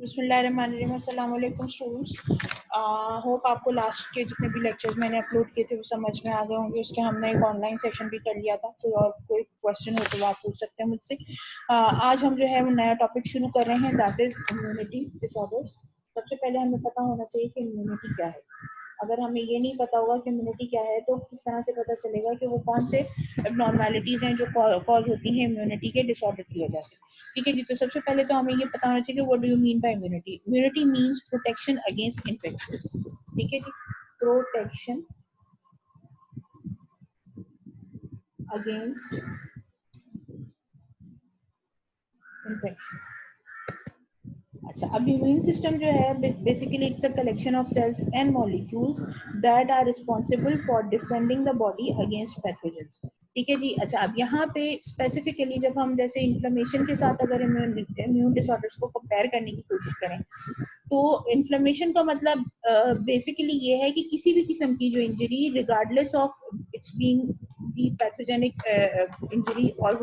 बिस्मिल्लाहिर्रहमानिर्रहीम। अस्सलाम वालेकुम स्टूडेंट्स। होप आपको लास्ट के जितने भी लेक्चर्स मैंने अपलोड किए थे वो समझ में आ गए होंगे। उसके हमने एक ऑनलाइन सेशन भी कर लिया था, कोई क्वेश्चन हो तो आप पूछ सकते हैं मुझसे। आज हम जो है वो नया टॉपिक शुरू कर रहे हैं, दैट इज इम्यूनिटी डिसऑर्डर्स। सबसे पहले हमें पता होना चाहिए कि इम्यूनिटी क्या है। अगर हमें ये नहीं पता होगा कि इम्यूनिटी क्या है तो किस तरह से पता चलेगा कि वो कौन से एबनॉर्मेलिटीज हैं जो कॉज होती हैं इम्यूनिटी के डिसऑर्डर की वजह से। ठीक है जी, तो सबसे पहले तो हमें ये पता होना चाहिए कि what do you mean by immunity. Immunity means protection against infection. ठीक है जी, प्रोटेक्शन अगेंस्ट इन्फेक्शन। अच्छा, अब इम्यून सिस्टम जो है basically it's a collection of cells and molecules that are responsible for defending the body against pathogens. ठीक है जी। अच्छा, अब यहाँ पे स्पेसिफिकली जब हम जैसे इन्फ्लेमेशन के साथ अगर इम्यून डिसऑर्डर्स को कंपेयर करने की कोशिश करें तो इन्फ्लेमेशन का मतलब बेसिकली ये है कि किसी भी किस्म की जो injury regardless of its being the pathogenic injury और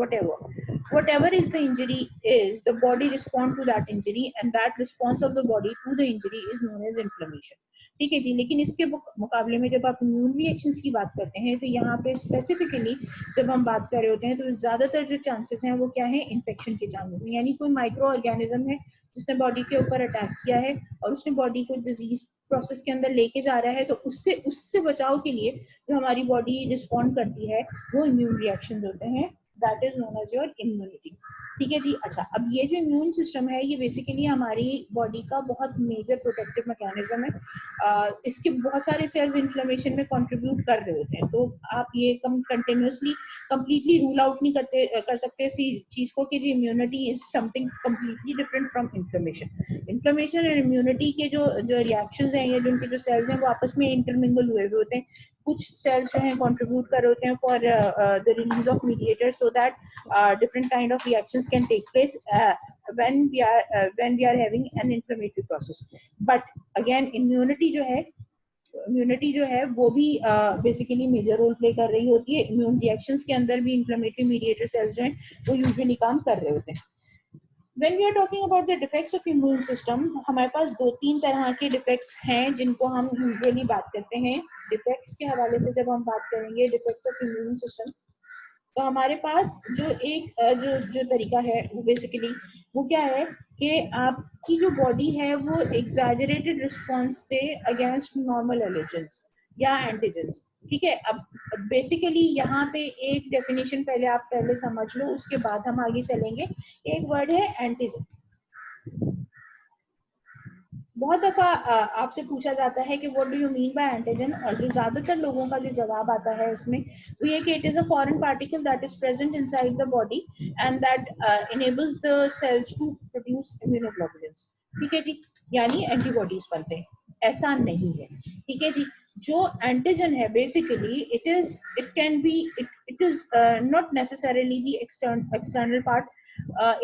whatever is the injury is, the body respond to that injury and that response of the body to the injury is known as inflammation. ठीक है जी। लेकिन इसके मुकाबले में जब आप immune reactions की बात करते हैं तो यहाँ पे स्पेसिफिकली जब हम बात कर रहे होते हैं तो ज्यादातर जो चांसेस हैं वो क्या है, इन्फेक्शन के चांसेस हैं। यानी कोई माइक्रो ऑर्गेनिज्म है जिसने बॉडी के ऊपर अटैक किया है और उसने बॉडी को डिजीज प्रोसेस के अंदर लेके जा रहा है, तो उससे बचाव के लिए जो हमारी बॉडी रिस्पॉन्ड करती है वो इम्यून रिएक्शन होते हैं, that is known as your immunity. ठीक है जी। अच्छा, अब ये जो इम्यून सिस्टम है ये बेसिकली हमारी बॉडी का बहुत मेजर प्रोटेक्टिव मैकेनिज्म है। इसके बहुत सारे सेल्स इन्फ्लेमेशन में कंट्रीब्यूट कर रहे होते हैं, तो आप ये कंटिन्यूसली कंप्लीटली रूल आउट नहीं कर सकते इस चीज को कि जी immunity is something completely different from inflammation. Inflammation और इम्यूनिटी के जो रिएक्शंस हैं या जो उनके जो सेल्स हैं वो आपस में इंटरमिंगल हुए होते हैं। कुछ सेल्स जो हैं कंट्रीब्यूट कर रहे होते हैं for the release of mediators so that different kind of reactions can take place when we are having an inflammatory process. But again immunity जो है वो भी बेसिकली मेजर रोल प्ले कर रही होती है। इम्यून रिएक्शंस के अंदर भी इन्फ्लेमेटरी मीडिएटर सेल्स जो हैं वो यूजुअली काम कर रहे होते हैं। When we are talking about the defects of immune system, हमारे पास दो तीन तरह के डिफेक्ट्स हैं जिनको हम यूजुअली बात करते हैं। डिफेक्ट्स के हवाले से जब हम बात करेंगे डिफेक्ट्स ऑफ इम्यून सिस्टम, तो हमारे पास जो जो तरीका है वो बेसिकली वो क्या है कि आपकी जो बॉडी है वो एग्जैजरेटेड रिस्पॉन्स दे अगेंस्ट नॉर्मल एलिजेंस या एंटीजेंस। ठीक है। अब बेसिकली यहाँ पे एक डेफिनेशन पहले समझ लो, उसके बाद हम आगे चलेंगे। एक वर्ड है एंटीजन। बहुत दफा आपसे पूछा जाता है कि what do you mean by antigen, और जो ज्यादातर लोगों का जो जवाब आता है इसमें वो ये कि it is a foreign particle that is present inside the body and that enables the cells to produce immunoglobulins. ठीक है जी, यानी एंटीबॉडीज बनते हैं। ऐसा नहीं है। ठीक है जी। जो एंटीजन है basically it is not necessarily the external part,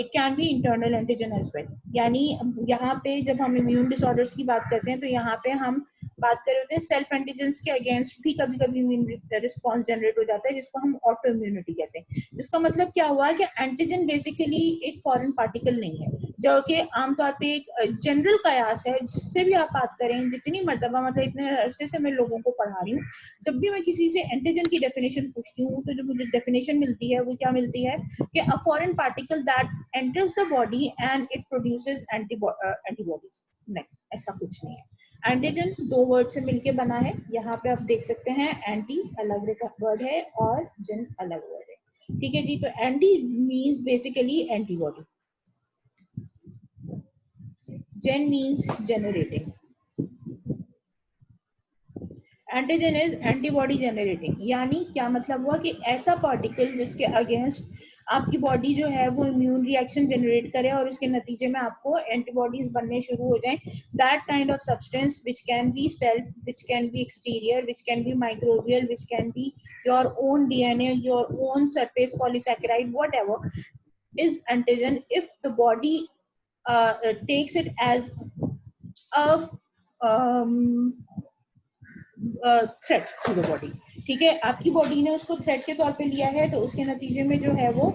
it can be internal antigen as well. यानी यहाँ पे जब हम इम्यून डिसऑर्डर्स की बात करते हैं तो यहाँ पे हम बात कर रहे होते हैं सेल्फ एंटीजेंस के अगेंस्ट भी कभी कभी इम्यून रिस्पॉन्स जनरेट हो जाता है जिसको हम ऑटो इम्यूनिटी कहते हैं। इसका मतलब क्या हुआ कि एंटीजन बेसिकली एक फॉरेन पार्टिकल नहीं है, जो कि आमतौर पे एक जनरल कयास है जिससे भी आप बात करें। जितनी मरतबा मतलब इतने अरसे से मैं लोगों को पढ़ा रही हूँ, जब भी मैं किसी से एंटीजन की डेफिनेशन पूछती हूँ तो जो मुझे डेफिनेशन मिलती है वो क्या मिलती है कि अ foreign particle that enters the body and it produces antibodies। नहीं, ऐसा कुछ नहीं है। एंटीजन दो वर्ड से मिलके बना है। यहाँ पे आप देख सकते हैं एंटी अलग वर्ड है और जन अलग वर्ड है। ठीक है जी। तो anti means basically antibody, gen means generating, antigen is antibody generating. यानी क्या मतलब हुआ कि ऐसा पार्टिकल जिसके अगेंस्ट आपकी बॉडी जो है वो इम्यून रिएक्शन जनरेट करे और उसके नतीजे में आपको एंटीबॉडीज बनने शुरू हो जाएं। That kind of substance which can be self, which can be exterior, which can be microbial, which can be your own DNA, your own surface polysaccharide, whatever is antigen if the body takes it as a threat to the body. ठीक है, आपकी body ने उसको threat के तौर पे लिया है तो उसके नतीजे में जो है वो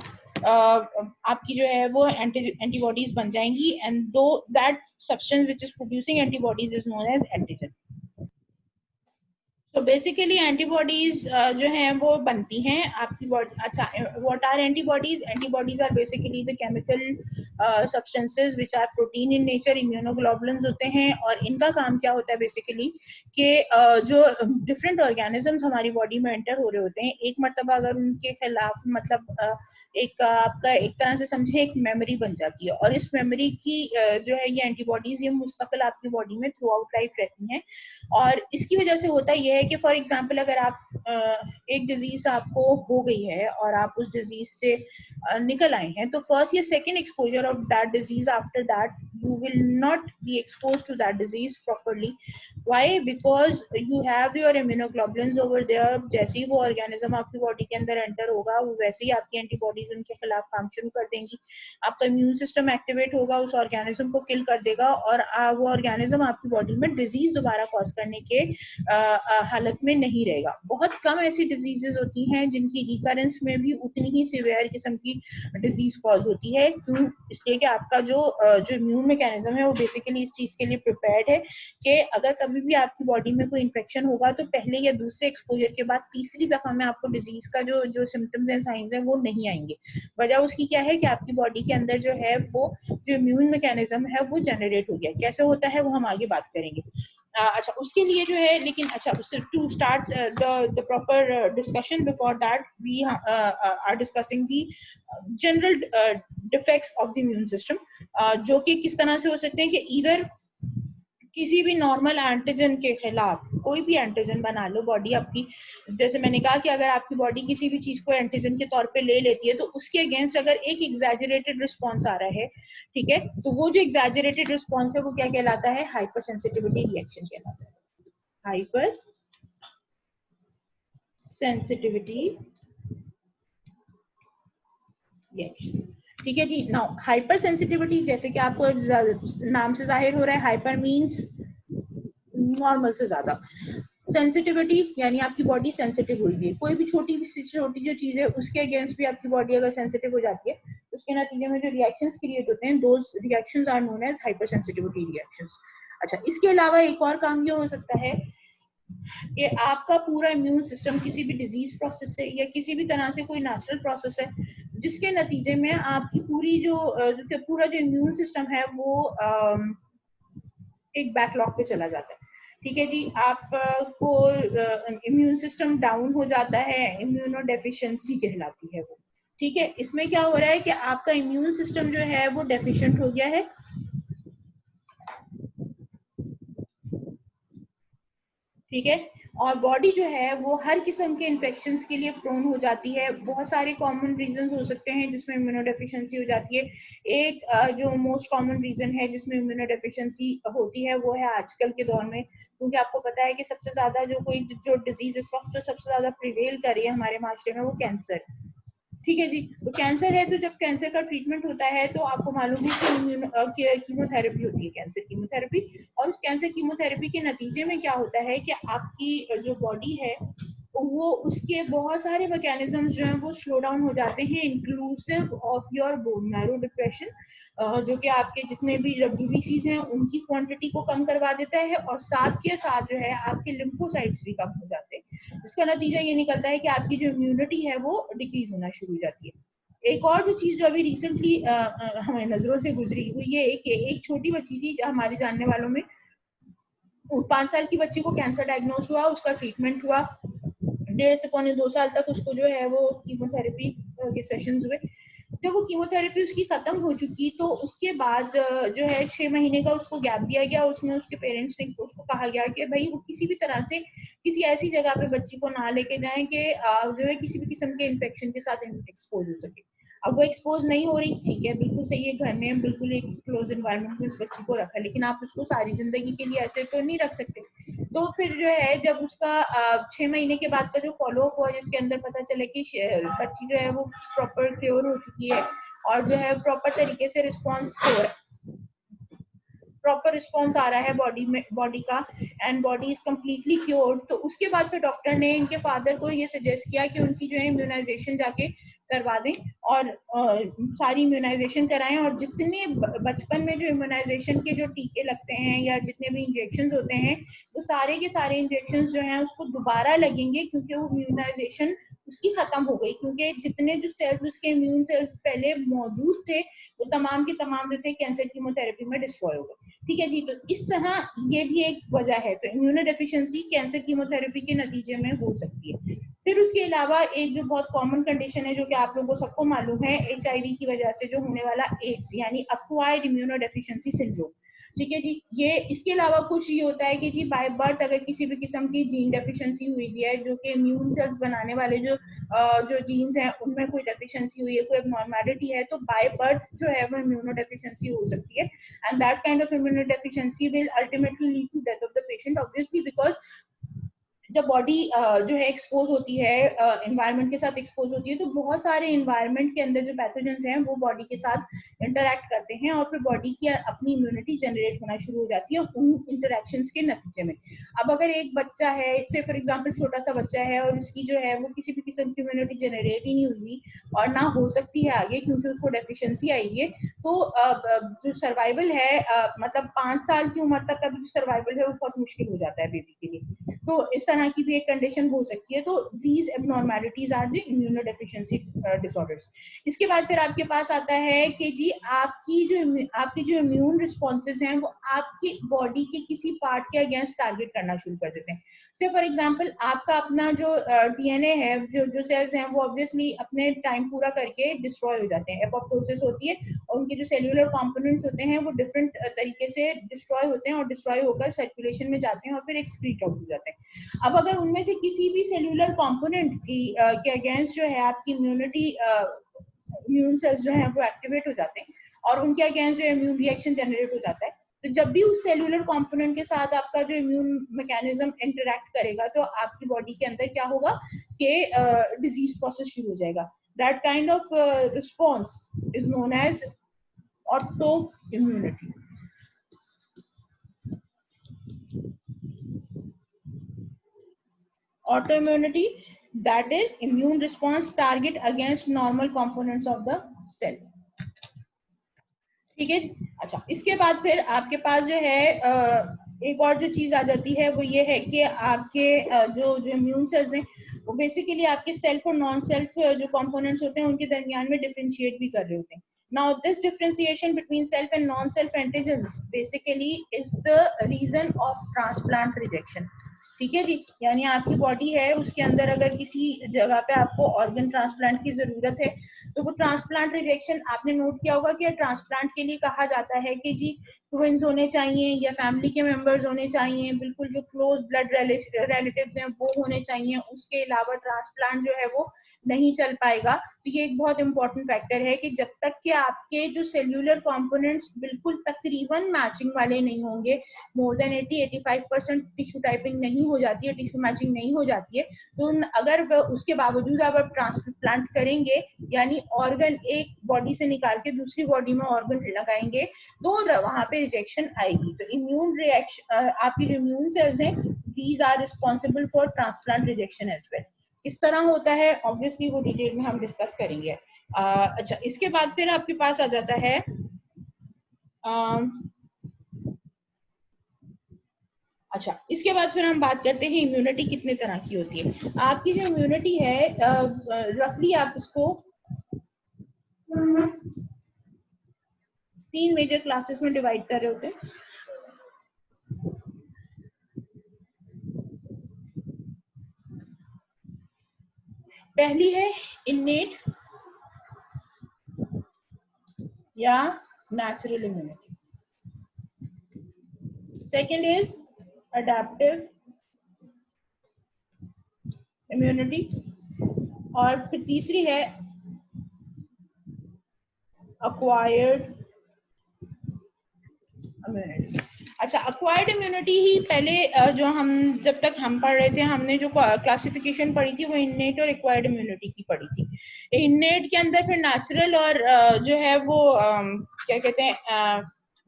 आपकी जो है वो एंटीबॉडीज बन जाएंगी, and though that substance which is producing antibodies is known as antigen. तो बेसिकली एंटीबॉडीज जो हैं वो बनती हैं आपकी बॉडी। अच्छा, what are antibodies? Antibodies are basically the chemical substances which are protein in nature, immunoglobulins होते हैं। और इनका काम क्या होता है बेसिकली कि जो डिफरेंट ऑर्गेनिजम्स हमारी बॉडी में एंटर हो रहे होते हैं, एक मर्तबा अगर उनके खिलाफ मतलब एक आपका एक तरह से समझे एक मेमोरी बन जाती है, और इस मेमोरी की जो है ये एंटीबॉडीज ये मुस्तकिल आपकी बॉडी में थ्रू आउट लाइफ रहती हैं। और इसकी वजह से होता यह है कि फॉर एग्जांपल अगर आप एक डिजीज आपको हो गई है और आप उस डिजीज से निकल आए हैं, तो फर्स्ट या second exposure of that disease, after that you will not be exposed to that disease properly. Why? Because you have your immunoglobulins over there. जैसे ही वो ऑर्गेनिज्म आपकी बॉडी के अंदर एंटर होगा, वो वैसे ही आपकी एंटीबॉडीज उनके खिलाफ काम शुरू कर देंगी। आपका इम्यून सिस्टम एक्टिवेट होगा, उस ऑर्गेनिज्म को किल कर देगा, और वो ऑर्गेनिज्म आपकी बॉडी में डिजीज दोबारा कॉज करने के हालत में नहीं रहेगा। बहुत कम ऐसी डिजीजेस होती हैं जिनकी रिकरेंस में भी उतनी ही सिवियर किस्म की डिजीज कॉज होती है। क्यों? इसलिए कि आपका जो इम्यून मैकेनिज्म है वो बेसिकली इस चीज के लिए प्रिपेयर्ड है कि अगर कभी भी आपकी बॉडी में कोई इन्फेक्शन होगा तो पहले या दूसरे एक्सपोजर के बाद तीसरी दफा में आपको डिजीज का जो सिम्टम्स एंड साइंस है वो नहीं आएंगे। वजह उसकी क्या है कि आपकी बॉडी के अंदर जो है वो जो इम्यून मैकेनिज्म है वो जनरेट हो गया। कैसे होता है वो हम आगे बात करेंगे। अच्छा, उसके लिए जो है, लेकिन अच्छा, to start the proper discussion, before that we are discussing the general defects of the immune system, जो कि किस तरह से हो सकते हैं कि इधर किसी भी नॉर्मल एंटीजन के खिलाफ, कोई भी एंटीजन बना लो बॉडी आपकी, जैसे मैंने कहा कि अगर आपकी बॉडी किसी भी चीज को एंटीजन के तौर पे ले लेती है तो उसके अगेंस्ट अगर एक एग्जैजरेटेड रिस्पॉन्स आ रहा है, ठीक है, तो वो जो एग्जैजरेटेड रिस्पॉन्स है वो क्या कहलाता है? हाइपर सेंसिटिविटी रिएक्शन कहलाता है। हाइपर सेंसिटिविटी रिएक्शन, ठीक है जी। नाउ हाइपर सेंसिटिविटी, जैसे कि आपको नाम से जाहिर हो रहा है, हाइपर मींस नॉर्मल से ज्यादा, सेंसिटिविटी यानी आपकी बॉडी सेंसिटिव हुई है। कोई भी छोटी जो चीज है उसके अगेंस्ट भी आपकी बॉडी अगर सेंसिटिव हो जाती है, उसके नतीजे में जो रिएक्शंस क्रिएट होते हैं, those reactions are known as hypersensitivity reactions. अच्छा, इसके अलावा एक और काम ये हो सकता है कि आपका पूरा इम्यून सिस्टम किसी भी डिजीज प्रोसेस से या किसी भी तरह से कोई नेचुरल प्रोसेस है जिसके नतीजे में आपकी पूरी पूरा जो इम्यून सिस्टम है वो एक बैकलॉग पे चला जाता है। ठीक है जी, आपको इम्यून सिस्टम डाउन हो जाता है, इम्यूनो डेफिशिएंसी कहलाती है वो। ठीक है, इसमें क्या हो रहा है कि आपका इम्यून सिस्टम जो है वो डेफिशिएंट हो गया है। ठीक है, और बॉडी जो है वो हर किस्म के इन्फेक्शंस के लिए प्रोन हो जाती है। बहुत सारे कॉमन रीजन हो सकते हैं जिसमें इम्यूनोडेफिशिएंसी हो जाती है। एक जो मोस्ट कॉमन रीजन है जिसमें इम्यूनोडेफिशिएंसी होती है वो है आजकल के दौर में, क्योंकि आपको पता है कि सबसे ज्यादा जो डिजीज इस वक्त जो सबसे ज्यादा प्रिवेल कर रही है हमारे माशरे में वो कैंसर। ठीक है जी, तो कैंसर है, तो जब कैंसर का ट्रीटमेंट होता है तो आपको मालूम है कि कीमोथेरेपी होती है, कैंसर कीमोथेरेपी। और उस कैंसर कीमोथेरेपी के नतीजे में क्या होता है कि आपकी जो बॉडी है वो उसके बहुत सारे मैकेनिज्म्स जो हैं वो स्लो डाउन हो जाते हैं, inclusive of your bone marrow depression, जो कि आपके जितने भी डब्ल्यूबीसीज हैं उनकी क्वांटिटी को कम करवा देता है, और साथ के साथ जो है आपके लिम्फोसाइट्स भी कम हो जाते हैं। इसका नतीजा ये निकलता है कि आपकी जो इम्यूनिटी है वो डिक्रीज होना शुरू हो जाती है। एक और जो चीज जो अभी रिसेंटली हमारी नजरों से गुजरी हुई, ये एक छोटी बच्ची थी हमारे जानने वालों में, 5 साल की बच्ची को कैंसर डायग्नोस हुआ, उसका ट्रीटमेंट हुआ, 1.5 से पौने 2 साल तक उसको जो है वो कीमोथेरेपी के सेशंस हुए। जब वो कीमोथेरेपी उसकी खत्म हो चुकी तो उसके बाद जो है 6 महीने का उसको गैप दिया गया। उसमें उसके पेरेंट्स ने उसको कहा गया कि भाई वो किसी भी तरह से किसी ऐसी जगह पे बच्ची को ना लेके जाएं कि जो है किसी भी किस्म के इन्फेक्शन के साथ एक्सपोज हो सके। अब वो एक्सपोज नहीं हो रही, ठीक है, बिल्कुल सही है, घर में बिल्कुल एक क्लोज एनवायरनमेंट में उस बच्ची को रखा, लेकिन आप उसको सारी जिंदगी के लिए ऐसे तो नहीं रख सकते। तो फिर जो है जब उसका 6 महीने के बाद का जो फॉलोअप हुआ, जिसके अंदर पता चले कि बच्ची जो है वो प्रॉपर क्योर हो चुकी है और जो है प्रॉपर तरीके से रिस्पॉन्स हो रहा है, प्रॉपर रिस्पॉन्स आ रहा है बॉडी का, and body is completely cured, तो उसके बाद फिर डॉक्टर ने इनके फादर को ये सजेस्ट किया कि उनकी जो है इम्यूनाइजेशन जाके करवा दें और सारी इम्यूनाइजेशन कराएं, और जितने बचपन में जो इम्यूनाइजेशन के जो टीके लगते हैं या जितने भी इंजेक्शन होते हैं वो सारे के सारे इंजेक्शन जो हैं उसको दोबारा लगेंगे, क्योंकि वो इम्यूनाइजेशन उसकी खत्म हो गई, क्योंकि जितने जो सेल्स उसके इम्यून सेल्स पहले मौजूद थे वो तमाम के तमाम जो थे कैंसर कीमोथेरेपी में डिस्ट्रॉय हो गए। ठीक है जी, तो इस तरह ये भी एक वजह है। तो इम्यूनो डेफिशिएंसी कैंसर कीमोथेरेपी के नतीजे में हो सकती है। फिर उसके अलावा एक जो बहुत कॉमन कंडीशन है जो कि आप लोगों को सबको मालूम है, HIV की वजह से जो होने वाला एड्स यानी एक्वायर्ड इम्यूनो डेफिशिएंसी सिंड्रोम। ठीक है जी, ये इसके अलावा कुछ ये होता है कि जी बाय बर्थ अगर किसी भी किस्म की जीन डेफिशिएंसी हुई है, जो कि इम्यून सेल्स बनाने वाले जो जीन्स हैं उनमें कोई डेफिशिएंसी हुई है, कोई एबनॉर्मैलिटी है, तो बाय बर्थ जो है वो इम्यूनो डेफिशिएंसी हो सकती है, and that kind of immunodeficiency will ultimately lead to death of the patient, obviously because जब बॉडी जो है एक्सपोज होती है, एनवायरनमेंट के साथ एक्सपोज होती है, तो बहुत सारे एनवायरनमेंट के अंदर जो पैथोजेंस हैं वो बॉडी के साथ इंटरैक्ट करते हैं और फिर बॉडी की अपनी इम्यूनिटी जनरेट होना शुरू हो जाती है उन इंटरैक्शंस के नतीजे में। अब अगर एक बच्चा है, से फॉर एग्जांपल छोटा सा बच्चा है और उसकी जो है वो किसी भी किस्म की इम्यूनिटी जनरेट ही नहीं हुई और ना हो सकती है आगे क्योंकि उसको डेफिशिएंसी आई है, तो जो सर्वाइवल है मतलब 5 साल की उम्र तक का जो सर्वाइवल है वो बहुत मुश्किल हो जाता है बेबी के लिए। तो इस तरह की भी एक कंडीशन हो सकती है। तो these abnormalities are the immunodeficiency disorders. इसके बाद फिर आपके पास आता है कि जी आपकी जो इम्यून रिस्पॉन्सेज हैं वो आपकी बॉडी के किसी पार्ट के अगेंस्ट टारगेट करना शुरू कर देते हैं। से फॉर एग्जांपल आपका अपना जो DNA है, जो सेल्स हैं वो ऑब्वियसली अपने टाइम पूरा करके डिस्ट्रॉय हो जाते हैं, एपोप्टोसिस होती है और उनके जो सेल्यूलर कंपोनेंट्स होते हैं वो डिफरेंट तरीके से डिस्ट्रॉय होते हैं और डिस्ट्रॉय होकर सर्कुलेशन में जाते हैं और फिर एक्सक्रीट आउट हो जाते हैं। अब अगर उनमें से किसी भी सेल्यूलर कंपोनेंट की के अगेंस्ट जो है आपकी इम्यून सेल्स जो है वो एक्टिवेट हो जाते हैं और उनके अगेंस्ट जो इम्यून रिएक्शन जनरेट हो जाता है, तो जब भी उस सेल्यूलर कंपोनेंट के साथ आपका जो इम्यून मैकेनिज्म इंटरैक्ट करेगा तो आपकी बॉडी के अंदर क्या होगा कि डिजीज प्रोसेस शुरू हो जाएगा। That kind of response is known as autoimmunity. Autoimmunity, that is immune response target against normal components of the cell. ठीक है। अच्छा, इसके बाद फिर आपके पास जो है एक और जो चीज आ जाती है वो ये है कि आपके जो इम्यून सेल्स हैं वो बेसिकली आपके सेल्फ और नॉन सेल्फ जो कंपोनेंट्स होते हैं उनके दरमियान में डिफरेंशिएट भी कर रहे होते हैं। Now this differentiation between self and non-self antigens basically is the reason of transplant rejection. ठीक है जी, यानी आपकी बॉडी है उसके अंदर अगर किसी जगह पे आपको ऑर्गन ट्रांसप्लांट की जरूरत है तो वो ट्रांसप्लांट रिजेक्शन आपने नोट किया होगा कि ट्रांसप्लांट के लिए कहा जाता है कि जी ट्विन्स होने चाहिए या फैमिली के मेंबर्स होने चाहिए, बिल्कुल जो क्लोज ब्लड रिलेटिव्स हैं वो होने चाहिए, उसके अलावा ट्रांसप्लांट जो है वो नहीं चल पाएगा। तो ये एक बहुत इंपॉर्टेंट फैक्टर है कि जब तक कि आपके जो सेल्यूलर कंपोनेंट्स बिल्कुल तकरीबन मैचिंग वाले नहीं होंगे, मोर देन 80-85% टिश्यू टाइपिंग नहीं हो जाती है, टिश्यू मैचिंग नहीं हो जाती है, तो अगर उसके बावजूद आप ट्रांसप्लांट करेंगे यानी ऑर्गन एक बॉडी से निकाल के दूसरी बॉडी में ऑर्गन लगाएंगे तो वहां पे रिजेक्शन आएगी। तो इम्यून रिएक्शन आपकी जो इम्यून सेल्स हैं these are responsible for transplant rejection as well. किस तरह होता है ऑब्वियसली वो डिटेल में हम डिस्कस करेंगे। अच्छा, इसके बाद फिर आपके पास आ जाता है अच्छा, इसके बाद फिर हम बात करते हैं इम्यूनिटी कितने तरह की होती है। आपकी जो इम्यूनिटी है रफली आप उसको 3 मेजर क्लासेस में डिवाइड कर रहे होते हैं। पहली है इन्नेट या natural immunity, second is adaptive immunity और फिर तीसरी है अक्वायर्ड इम्यूनिटी। अच्छा, अक्वायर्ड इम्यूनिटी ही पहले जो हम जब तक हम पढ़ रहे थे हमने जो क्लासिफिकेशन पढ़ी थी वो इन्नेट और एक्वायर्ड इम्यूनिटी की पढ़ी थी। इन्नेट के अंदर फिर नेचुरल और जो है वो क्या कहते हैं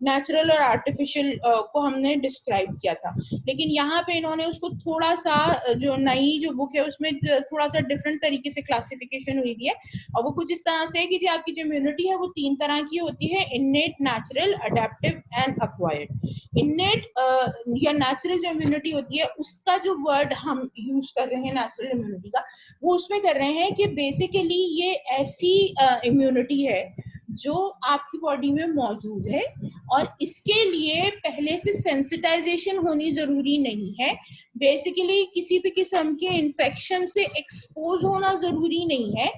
नेचुरल और आर्टिफिशियल को हमने डिस्क्राइब किया था, लेकिन यहाँ पे इन्होंने उसको थोड़ा सा जो नई जो बुक है उसमें थोड़ा सा डिफरेंट तरीके से क्लासिफिकेशन हुई है, और वो कुछ इस तरह से है कि जो आपकी जो इम्यूनिटी है वो 3 तरह की होती है, innate, natural, adaptive and acquired. Innate या नेचुरल जो इम्यूनिटी होती है उसका जो वर्ड हम यूज कर रहे हैं नेचुरल इम्यूनिटी का, वो उसमें कर रहे हैं कि बेसिकली ये ऐसी इम्यूनिटी है जो आपकी बॉडी में मौजूद है और इसके लिए पहले से सेंसिटाइजेशन होनी जरूरी नहीं है, बेसिकली किसी भी किस्म के इन्फेक्शन से एक्सपोज होना जरूरी नहीं है,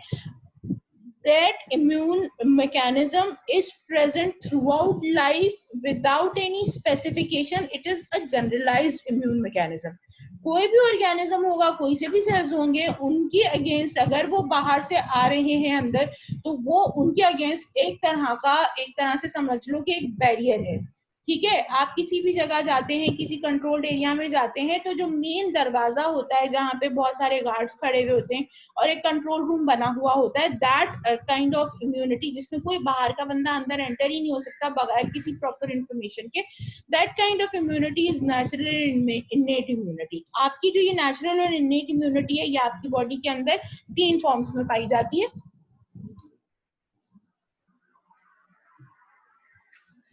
that immune mechanism is present throughout life without any specification, it is a generalized immune mechanism। कोई भी ऑर्गेनिज्म होगा, कोई से भी सेल्स होंगे, उनके अगेंस्ट अगर वो बाहर से आ रहे हैं अंदर, तो वो उनके अगेंस्ट एक तरह से समझ लो कि एक बैरियर है। ठीक है, आप किसी भी जगह जाते हैं, किसी कंट्रोल्ड एरिया में जाते हैं, तो जो मेन दरवाजा होता है जहाँ पे बहुत सारे गार्ड्स खड़े हुए होते हैं और एक कंट्रोल रूम बना हुआ होता है, दैट काइंड ऑफ इम्यूनिटी जिसमें कोई बाहर का बंदा अंदर एंटर ही नहीं हो सकता बगैर किसी प्रॉपर इंफॉर्मेशन के, that kind of immunity is natural innate immunity. आपकी जो ये नेचुरल और इन्नेट इम्यूनिटी है, ये आपकी बॉडी के अंदर 3 फॉर्म्स में पाई जाती है।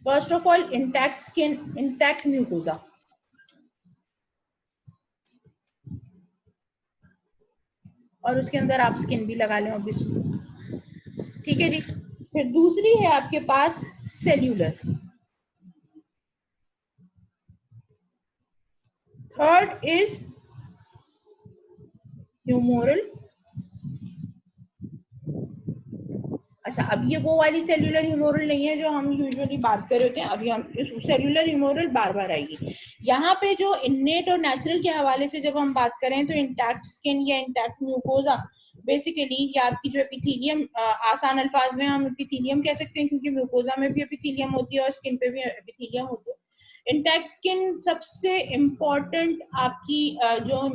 First of all, intact skin, intact mucosa. और उसके अंदर आप स्किन भी लगा लें ऑब्वियसली। ठीक है जी। फिर दूसरी है आपके पास सेल्यूलर। Third is humoral. अच्छा, अब ये वो वाली सेल्यूलर ह्यूमोरल नहीं है जो हम यूजुअली बात कर रहे होते हैं, अभी हम सेल्यूलर ह्यूमोरल बार बार आएगी। यहाँ पे जो इन्नेट और नेचुरल के हवाले से जब हम बात करें तो इंटैक्ट स्किन या इंटैक्ट म्यूकोजा, बेसिकली ये आपकी जो एपिथेलियम, आसान अल्फाज में हम एपिथेलियम कह सकते हैं क्योंकि म्यूकोजा में भी एपिथेलियम होती है और स्किन पे भी एपिथेलियम होती है। इंटैक्ट स्किन सबसे इम्पोर्टेंट आपकी जो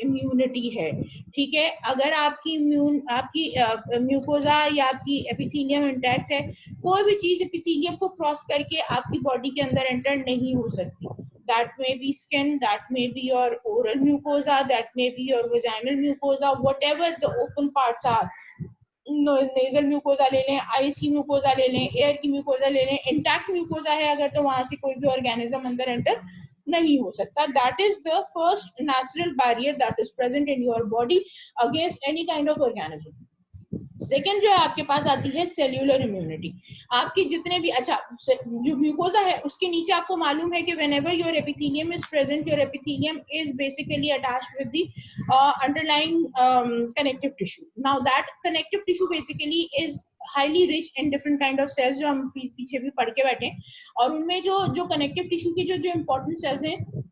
इम्यूनिटी है। ठीक है, अगर आपकी म्यूकोजा या आपकी एपिथेलियम इंटैक्ट है, कोई भी चीज एपिथेलियम को क्रॉस करके आपकी बॉडी के अंदर एंटर नहीं हो सकती। That may be skin, that may be your oral mucosa, that may be your vaginal mucosa, whatever the open parts are. Nasal mucosa ले लें, आइस की म्यूकोजा ले लें, एयर की म्यूकोजा ले लें, इंटैक्ट म्यूकोजा है अगर, तो वहां से कोई भी ऑर्गेनिज्म अंदर एंटर नहीं हो सकता। That is the first natural barrier that is present in your body against any kind of organism. Second जो है आपके पास आती है सेल्यूलर इम्यूनिटी। आपकी जितने भी, अच्छा जो म्यूकोजा है उसके नीचे आपको मालूम है कि whenever your epithelium is present, your epithelium is basically attached with the underlying connective tissue. Now that connective tissue basically is highly rich in different kind of cells जो हम पीछे भी पढ़ के बैठे, और उनमें जो कनेक्टिव टिश्यू की जो इम्पोर्टेंट सेल्स हैं,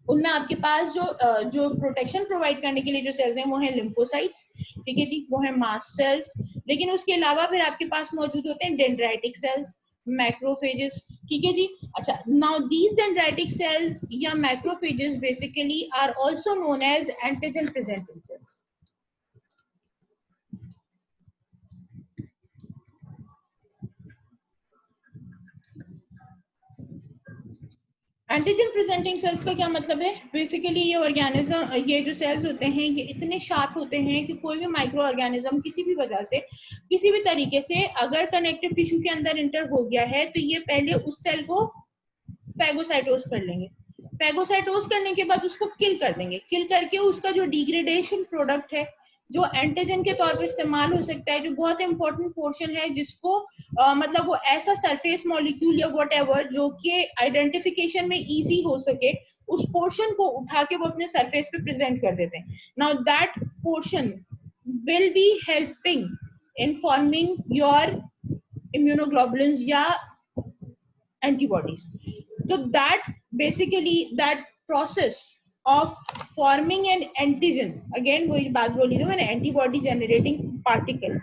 उनमें आपके पास जो प्रोटेक्शन प्रोवाइड करने के लिए जो सेल्स हैं वो है लिम्फोसाइट्स। ठीक है जी, वो है मास्ट सेल्स। लेकिन उसके अलावा फिर आपके पास मौजूद होते हैं डेंड्राइटिक सेल्स, मैक्रोफेजेस। ठीक है जी। अच्छा, नाउ दीज डेंड्राइटिक सेल्स या macrophages basically are also known as antigen presenting cells. Antigen presenting cells का क्या मतलब है? बेसिकली ये ऑर्गेनिज्म, ये जो सेल्स होते हैं ये इतने शार्प होते हैं कि कोई भी माइक्रो ऑर्गेनिज्म किसी भी वजह से, किसी भी तरीके से अगर कनेक्टिव टिश्यू के अंदर इंटर हो गया है, तो ये पहले उस सेल को पैगोसाइटोस कर लेंगे। पैगोसाइटोस करने के बाद उसको किल कर देंगे। किल करके उसका जो डिग्रेडेशन प्रोडक्ट है, जो एंटीजन के तौर पे इस्तेमाल हो सकता है, जो बहुत इंपॉर्टेंट पोर्शन है, जिसको मतलब वो ऐसा सरफेस मॉलिक्यूल या व्हाटएवर जो कि आइडेंटिफिकेशन में इजी हो सके, उस पोर्शन को उठा के वो अपने सरफेस पे प्रेजेंट कर देते हैं। Now that portion will be helping in forming your immunoglobulins या एंटीबॉडीज। तो that basically that process of forming an antigen, again वही बात बोली थी मैंने, एंटीबॉडी जनरेटिंग पार्टिकल,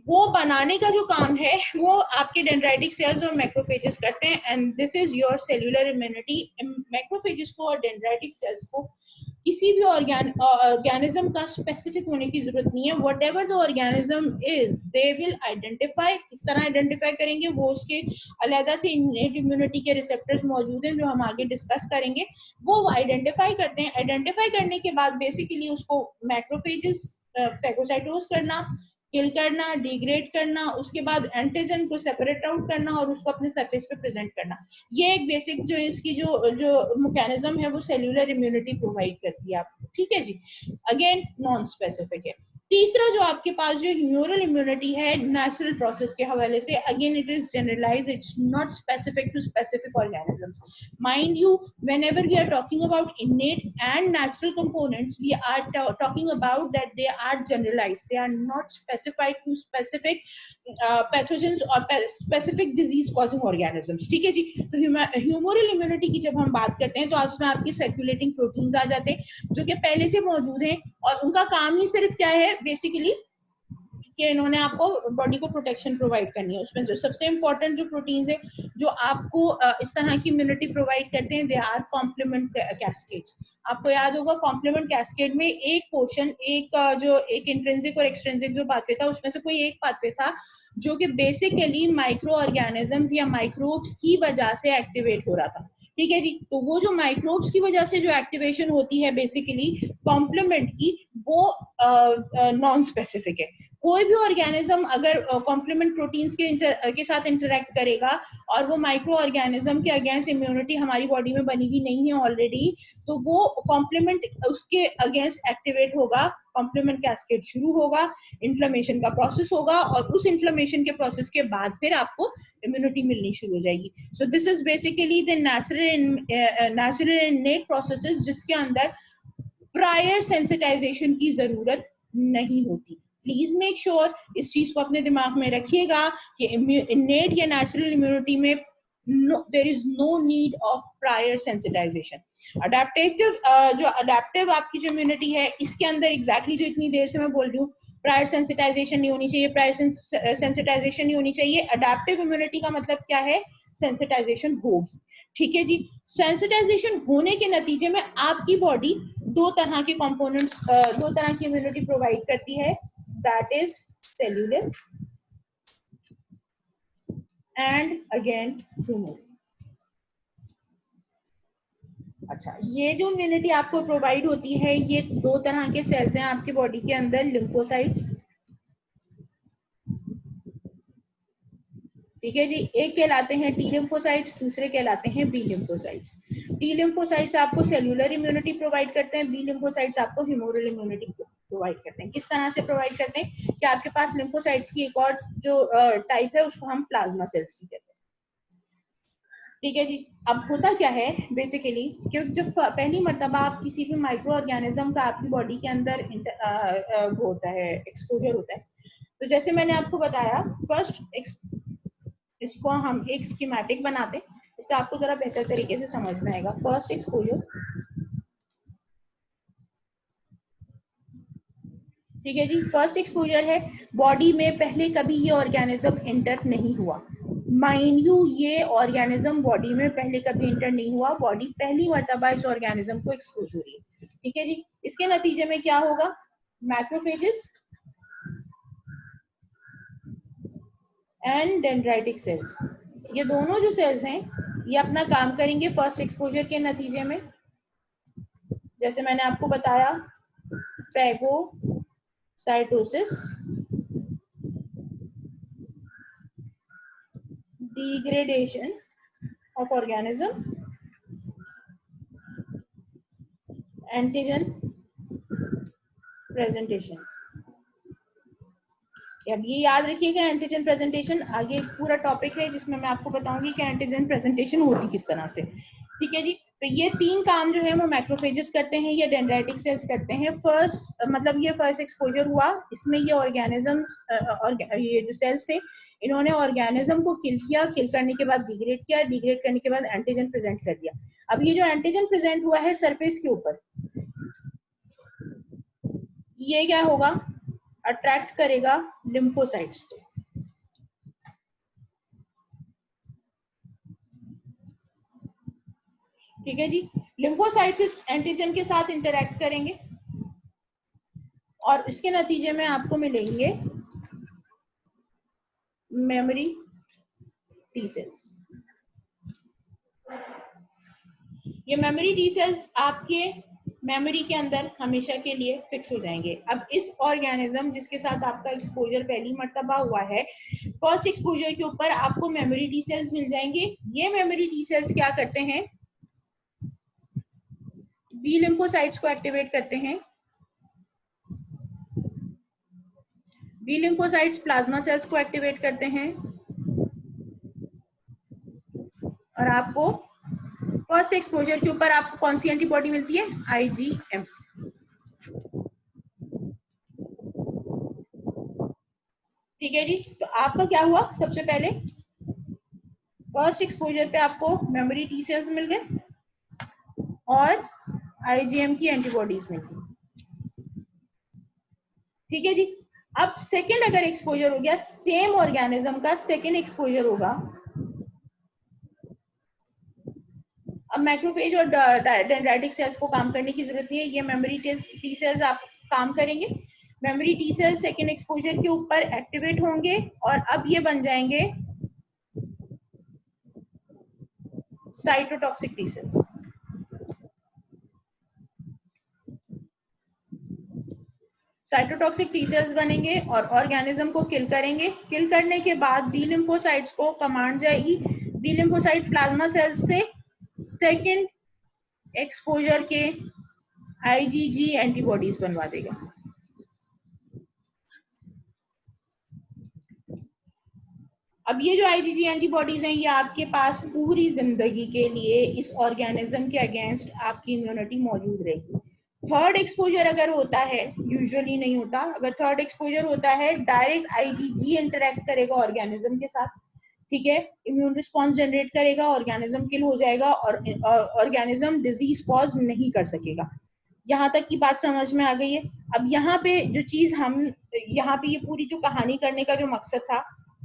वो बनाने का जो काम है वो आपके डेंड्राइटिक सेल्स और मैक्रोफेजेस करते हैं। And this is your cellular immunity. Macrophages को और डेंड्राइटिक सेल्स को किसी भी ऑर्गेनिज्म का स्पेसिफिक होने की जरूरत नहीं है. What ever the organism is they will identify. किस तरह आइडेंटिफाई करेंगे, वो उसके अलहदा से इन्नेट इम्यूनिटी के रिसेप्टर्स मौजूद हैं जो हम आगे डिस्कस करेंगे. वो आइडेंटिफाई करते हैं. आइडेंटिफाई करने के बाद बेसिकली उसको मैक्रोफेजेस फेगोसाइटोज करना, किल करना, डिग्रेड करना, उसके बाद एंटीजन को सेपरेट आउट करना और उसको अपने सरफेस पे प्रेजेंट करना. ये एक बेसिक जो इसकी जो जो मैकेनिज्म है वो सेल्यूलर इम्यूनिटी प्रोवाइड करती है आपको. ठीक है जी. अगेन नॉन स्पेसिफिक है. तीसरा जो आपके पास जो ह्यूमरल इम्यूनिटी है नेचुरल प्रोसेस के हवाले से, again it is generalized, it's not specific to specific organisms. Mind you, whenever we are talking about innate and natural components, we are talking about that they are generalized. They are not specified to specific pathogens or specific disease causing organisms. ठीक है जी. तो humoral immunity की जब हम बात करते हैं तो उसमें आपके सर्कुलेटिंग प्रोटीन्स आ जाते हैं जो कि पहले से मौजूद हैं और उनका काम ही सिर्फ क्या है बेसिकली कि इन्होंने आपको बॉडी को प्रोटेक्शन प्रोवाइड करनी है. उसमें जो सबसे इंपॉर्टेंट जो प्रोटीन्स है जो आपको इस तरह की इम्यूनिटी प्रोवाइड करते हैं, दे आर कॉम्प्लीमेंट कैस्केड्स. आपको याद होगा कॉम्प्लीमेंट कैस्केड में एक पोर्शन, जो एक इंट्रिंसिक और एक्सट्रिंसिक जो पाथवे था उसमें से कोई एक पाथवे था जो कि बेसिकली माइक्रो ऑर्गेनिजम्स या माइक्रोब्स की वजह से एक्टिवेट हो रहा था. ठीक है जी. तो वो जो माइक्रोब्स की वजह से जो एक्टिवेशन होती है बेसिकली कॉम्प्लीमेंट की, वो नॉन स्पेसिफिक है. कोई भी ऑर्गेनिज्म अगर कॉम्प्लीमेंट प्रोटीन्स के साथ इंटरेक्ट करेगा और वो माइक्रो ऑर्गेनिज्म के अगेंस्ट इम्यूनिटी हमारी बॉडी में बनी हुई नहीं है ऑलरेडी, तो वो कॉम्प्लीमेंट उसके अगेंस्ट एक्टिवेट होगा, कॉम्प्लीमेंट कैस्केड शुरू होगा, इन्फ्लेमेशन का प्रोसेस होगा और उस इन्फ्लेमेशन के प्रोसेस के बाद फिर आपको इम्यूनिटी मिलनी शुरू हो जाएगी. So this is basically the natural innate processes जिसके अंदर प्रायर सेंसिटाइजेशन की जरूरत नहीं होती. प्लीज मेक श्योर इस चीज को अपने दिमाग में रखिएगा कि इन्नेट या नेचुरल इम्यूनिटी में there is no need of prior sensitization. Adaptive जो अडेप्टिव आपकी जो इम्यूनिटी है इसके अंदर एग्जैक्टली जो इतनी देर से मैं बोल रही हूँ, प्रायर सेंसिटाइजेशन नहीं होनी चाहिए, प्रायर सेंसिटाइजेशन नहीं होनी चाहिए. अडेप्टिव इम्यूनिटी का मतलब क्या है, सेंसिटाइजेशन होगी. ठीक है जी. सेंसिटाइजेशन होने के नतीजे में आपकी बॉडी दो तरह के कंपोनेंट्स, दो तरह की इम्यूनिटी प्रोवाइड करती है, that is cellular and again humoral. अच्छा, ये जो इम्यूनिटी आपको प्रोवाइड होती है ये दो तरह के सेल्स हैं आपके बॉडी के अंदर, लिम्फोसाइट्स. ठीक है जी. एक कहलाते हैं टी लिम्फोसाइट्स, दूसरे कहलाते हैं बी लिम्फोसाइट्स. टी लिम्फोसाइट्स आपको सेल्यूलर इम्यूनिटी प्रोवाइड करते हैं, बी लिम्फोसाइट्स आपको ह्यूमरल इम्यूनिटी प्रोवाइड करते हैं. किस तरह से प्रोवाइड करते हैं कि आपके पास लिम्फोसाइट्स की एक और जो टाइप है उसको हम प्लाज्मा सेल्स की कहते हैं. ठीक है जी. अब होता क्या है बेसिकली, क्योंकि जब पहली मर्तबा आप किसी भी माइक्रो ऑर्गेनिज्म का आपकी बॉडी के अंदर होता है, एक्सपोजर होता है, तो जैसे मैंने आपको बताया फर्स्ट इसको हम एक स्कीमेटिक बनाते हैं, इससे आपको जरा बेहतर तरीके से समझ में आएगा. फर्स्ट एक्सपोजर, ठीक है जी. फर्स्ट एक्सपोजर है, बॉडी में पहले कभी ये ऑर्गेनिज्म एंटर नहीं हुआ. माइंड यू, ये ऑर्गेनिज्म बॉडी में पहले कभी एंटर नहीं हुआ, बॉडी पहली मर्तबा इस ऑर्गेनिज्म को एक्सपोज हो रही है. ठीक है जी. इसके नतीजे में क्या होगा, मैक्रोफेजेस एंड डेंड्राइटिक सेल्स, ये दोनों जो सेल्स हैं ये अपना काम करेंगे फर्स्ट एक्सपोजर के नतीजे में. जैसे मैंने आपको बताया, phagocytosis, degradation of organism, antigen presentation. अब ये याद रखिएगा, एंटीजन प्रेजेंटेशन आगे एक पूरा टॉपिक है जिसमें मैं आपको बताऊंगी कि एंटीजन प्रेजेंटेशन होती किस तरह से. ठीक है जी. तो ये तीन काम जो है वो मैक्रोफेजेस करते हैं या डेंड्राइटिक सेल्स करते हैं. फर्स्ट मतलब ये फर्स्ट एक्सपोजर हुआ, इसमें ये ऑर्गेनिज्म और ये जो सेल्स थे इन्होंने ऑर्गेनिज्म को किल किया, किल करने के बाद डिग्रेड किया, डिग्रेड करने के बाद एंटीजन प्रेजेंट कर दिया. अब ये जो एंटीजन प्रेजेंट हुआ है सरफेस के ऊपर, ये क्या होगा, अट्रैक्ट करेगा लिम्फोसाइट्स को. ठीक है जी. लिम्फोसाइट्स इस एंटीजन के साथ इंटरेक्ट करेंगे और इसके नतीजे में आपको मिलेंगे मेमोरी टी सेल्स। ये मेमोरी टी सेल्स आपके मेमोरी के अंदर हमेशा के लिए फिक्स हो जाएंगे। अब इस ऑर्गेनिज्म जिसके साथ आपका एक्सपोजर पहली मर्तबा हुआ है, फर्स्ट एक्सपोजर के ऊपर आपको मेमोरी टी सेल्स मिल जाएंगे। ये मेमोरी टी सेल्स क्या करते हैं, बी लिम्फोसाइट्स को एक्टिवेट करते हैं। बी लिम्फोसाइट्स प्लाज्मा सेल्स को एक्टिवेट करते हैं और आपको फर्स्ट एक्सपोजर के ऊपर आपको कौन सी एंटीबॉडी मिलती है, IgM। ठीक है जी, तो आपका क्या हुआ, सबसे पहले फर्स्ट एक्सपोजर पे आपको मेमोरी टी सेल्स मिल गए और IgM की एंटीबॉडीज मिल गई। ठीक है जी, अब सेकेंड अगर एक्सपोजर हो गया, सेम ऑर्गेनिज्म का सेकेंड एक्सपोजर होगा। अब मैक्रोफेज और डेंड्राइटिक सेल्स को काम करने की जरूरत नहीं है, ये मेमोरी टी सेल्स आप काम करेंगे। Memory T cells second exposure के ऊपर एक्टिवेट होंगे और अब ये बन जाएंगे cytotoxic T sales. Cytotoxic T sales बनेंगे और ऑर्गेनिज्म को किल करेंगे। किल करने के बाद बी लिम्फोसाइट्स को कमांड जाएगी, बी लिम्फोसाइट प्लाज्मा सेल्स से सेकेंड एक्सपोजर के IgG एंटीबॉडीज बनवा देगा। अब ये जो IgG एंटीबॉडीज हैं, ये आपके पास पूरी जिंदगी के लिए इस ऑर्गेनिज्म के अगेंस्ट आपकी इम्यूनिटी मौजूद रहेगी। थर्ड एक्सपोजर अगर होता है, यूजुअली नहीं होता, अगर थर्ड एक्सपोजर होता है, डायरेक्ट IgG इंटरेक्ट करेगा ऑर्गेनिज्म के साथ, ठीक है, इम्यून रिस्पॉन्स जनरेट करेगा, ऑर्गेनिज्म किल हो जाएगा और ऑर्गेनिज्म डिजीज कॉज नहीं कर सकेगा। यहाँ तक की बात समझ में आ गई है। अब यहाँ पे जो चीज हम यहाँ पे ये पूरी जो कहानी करने का जो मकसद था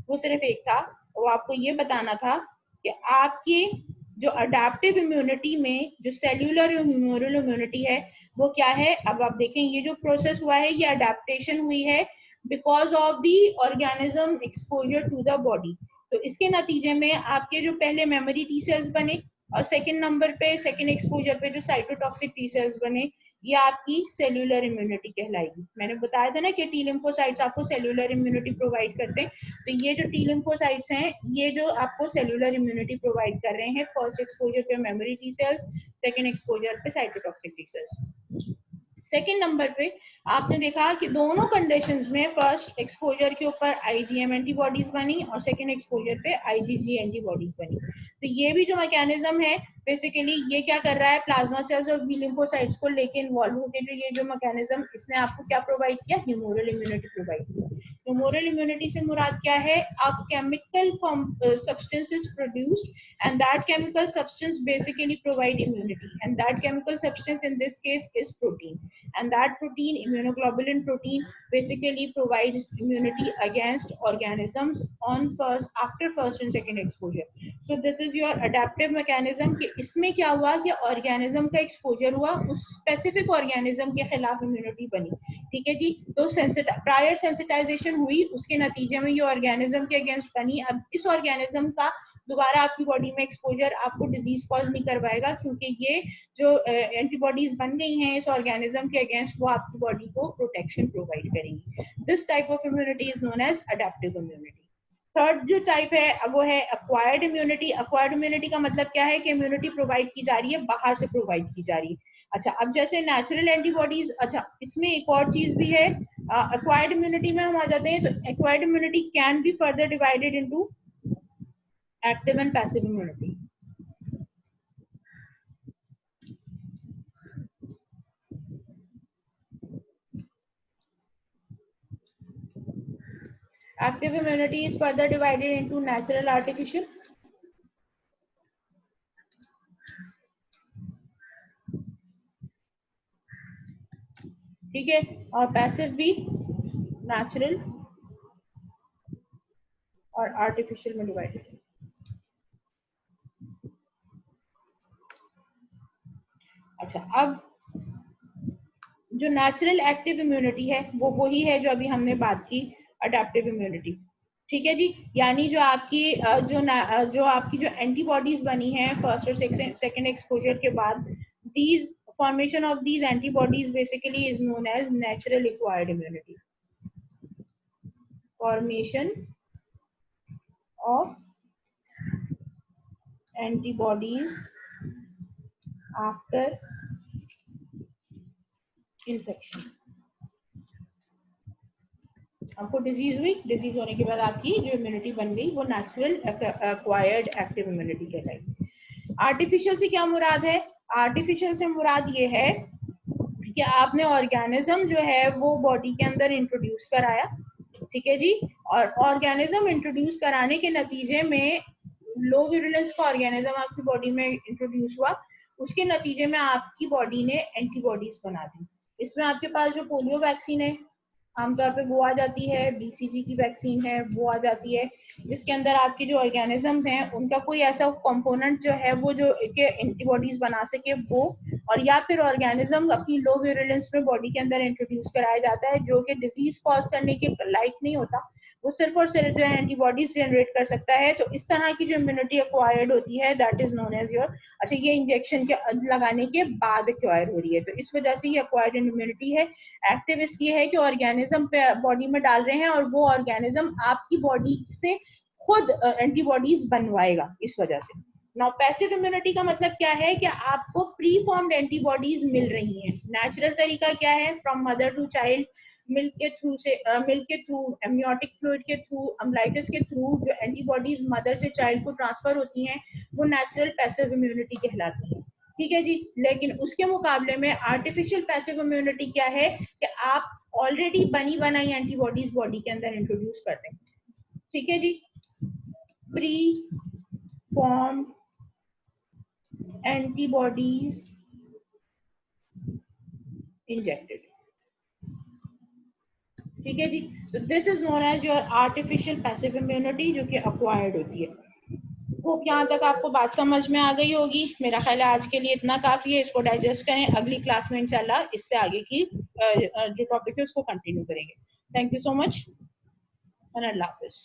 वो सिर्फ एक था, वो आपको ये बताना था कि आपकी जो अडेप्टिव इम्यूनिटी में जो सेल्यूलर ह्यूमरल इम्यूनिटी है वो क्या है। अब आप देखें, ये जो प्रोसेस हुआ है ये अडेप्टेशन हुई है because of the organism exposure to the body. तो इसके नतीजे में आपके जो पहले मेमोरी टी सेल्स बने और सेकंड नंबर पे सेकंड एक्सपोजर पे जो साइटोटॉक्सिक टी सेल्स बने, ये आपकी सेल्यूलर इम्यूनिटी कहलाएगी। मैंने बताया था ना कि टी लिम्फोसाइट्स आपको सेल्यूलर इम्यूनिटी प्रोवाइड करते हैं, तो ये जो टी लिम्फोसाइट्स हैं ये जो आपको सेल्यूलर इम्यूनिटी प्रोवाइड कर रहे हैं, फर्स्ट एक्सपोजर पे memory T cells, second exposure पे cytotoxic T cells. Second number पे आपने देखा कि दोनों कंडीशंस में फर्स्ट एक्सपोजर के ऊपर IgM एंटीबॉडीज बनी और सेकेंड एक्सपोजर पे IgG एंटीबॉडीज बनी। तो ये भी जो मैकेनिज्म है बेसिकली ये क्या कर रहा है, प्लाज्मा सेल्स और बी लिम्फोसाइट्स को लेके इन्वॉल्व होकर जो ये जो मैकेनिज्म, इसने आपको क्या प्रोवाइड किया, ह्यूमरल इम्यूनिटी प्रोवाइड किया। ह्यूमरल इम्यूनिटी से मुराद क्या है, a chemical substance is produced and that chemical substance basically provide immunity, and that chemical substance in this case is protein, and that protein, immunoglobulin protein, basically provides immunity against organisms on after first and second exposure. So this is your adaptive mechanism कि इसमें क्या हुआ कि organism का exposure हुआ, उस specific organism के खिलाफ इम्यूनिटी बनी। ठीक है जी, तो प्रायर सेंसिटाइजेशन हुई, उसके नतीजे में ये ऑर्गेनिज्म के अगेंस्ट बनी। अब इस ऑर्गेनिज्म का दोबारा आपकी बॉडी में एक्सपोजर आपको डिजीज कॉज नहीं करवाएगा, क्योंकि ये जो एंटीबॉडीज बन गई हैं इस ऑर्गेनिज्म के अगेंस्ट, वो आपकी बॉडी को प्रोटेक्शन प्रोवाइड करेंगी। This type of immunity is known as adaptive immunity. Third जो टाइप है वो है अक्वायर्ड इम्यूनिटी। अक्वायर्ड इम्यूनिटी का मतलब क्या है कि इम्यूनिटी प्रोवाइड की जा रही है, बाहर से प्रोवाइड की जा रही है। अच्छा, अब जैसे नेचुरल एंटीबॉडीज, अच्छा इसमें एक और चीज भी है, एक्वायर्ड इम्यूनिटी में हम आ जाते हैं। तो acquired immunity can be further divided into active and passive immunity. Active immunity is further divided into natural, artificial. ठीक है, और पैसिव भी नेचुरल और आर्टिफिशियल में डिवाइडेड है। अच्छा, अब जो नेचुरल एक्टिव इम्यूनिटी है वो वही है जो अभी हमने बात की, अडेप्टिव इम्यूनिटी। ठीक है जी, यानी जो आपकी जो आपकी जो एंटीबॉडीज बनी है फर्स्ट और सेकंड एक्सपोजर के बाद, these formation of these antibodies basically is known as natural acquired immunity. Formation of antibodies after infection. आपको डिजीज हुई, डिजीज होने के बाद आपकी जो इम्यूनिटी बन गई वो नेचुरल एक्वायर्ड एक्टिव इम्यूनिटी कहलाई। आर्टिफिशियल से क्या मुराद है? आर्टिफिशियल से मुराद ये है कि आपने ऑर्गेनिज्म जो है वो बॉडी के अंदर इंट्रोड्यूस कराया, ठीक है जी, और ऑर्गेनिज्म इंट्रोड्यूस कराने के नतीजे में लो विरुलेंस का ऑर्गेनिज्म आपकी बॉडी में इंट्रोड्यूस हुआ, उसके नतीजे में आपकी बॉडी ने एंटीबॉडीज बना दी। इसमें आपके पास जो पोलियो वैक्सीन है आमतौर पे वो आ जाती है, बीसीजी की वैक्सीन है वो आ जाती है, जिसके अंदर आपके जो ऑर्गेनिजम्स हैं उनका कोई ऐसा कंपोनेंट जो है वो जो के एंटीबॉडीज बना सके वो, और या फिर ऑर्गेनिज्म अपनी लो विरुलेंस में बॉडी के अंदर इंट्रोड्यूस कराया जाता है जो कि डिजीज कॉज करने के लायक नहीं होता, वो सिर्फ और सिर्फ जो है एंटीबॉडीज जनरेट कर सकता है। तो इस तरह की जो इम्यूनिटी एक्वायर्ड होती है that is known as your, अच्छा ये इंजेक्शन के लगाने के बाद एक्वायर हो रही है, तो इस वजह से ये एक्वायर्ड इम्यूनिटी है। एक्टिव इसलिए है कि ऑर्गेनिज्म पे बॉडी में डाल रहे हैं और वो ऑर्गेनिज्म आपकी बॉडी से खुद एंटीबॉडीज बनवाएगा, इस वजह से। नाउ पैसिव इम्यूनिटी का मतलब क्या है कि आपको प्री फॉर्म्ड एंटीबॉडीज मिल रही हैं। नेचुरल तरीका क्या है? From mother to child, milk के थ्रू से मिल्क के थ्रू, एमनियोटिक फ्लूइड के थ्रू, अम्लाइकस के थ्रू जो एंटीबॉडीज मदर से चाइल्ड को ट्रांसफर होती हैं वो नेचुरल पैसिव इम्यूनिटी कहलाती है। ठीक है जी, लेकिन उसके मुकाबले में आर्टिफिशियल पैसिव इम्यूनिटी क्या है कि आप ऑलरेडी बनी बनाई एंटीबॉडीज बॉडी के अंदर इंट्रोड्यूस करते हैं। ठीक है जी, प्री फॉर्म एंटीबॉडीज इंजेक्टेड। ठीक है जी, तो this is known as your artificial passive immunity जो कि अक्वायर्ड होती है। होप यहाँ तक आपको बात समझ में आ गई होगी। मेरा ख्याल है आज के लिए इतना काफी है, इसको डाइजेस्ट करें, अगली क्लास में इंशाल्लाह इससे आगे की जो टॉपिक है उसको कंटिन्यू करेंगे। Thank you so much and Allah Hafiz.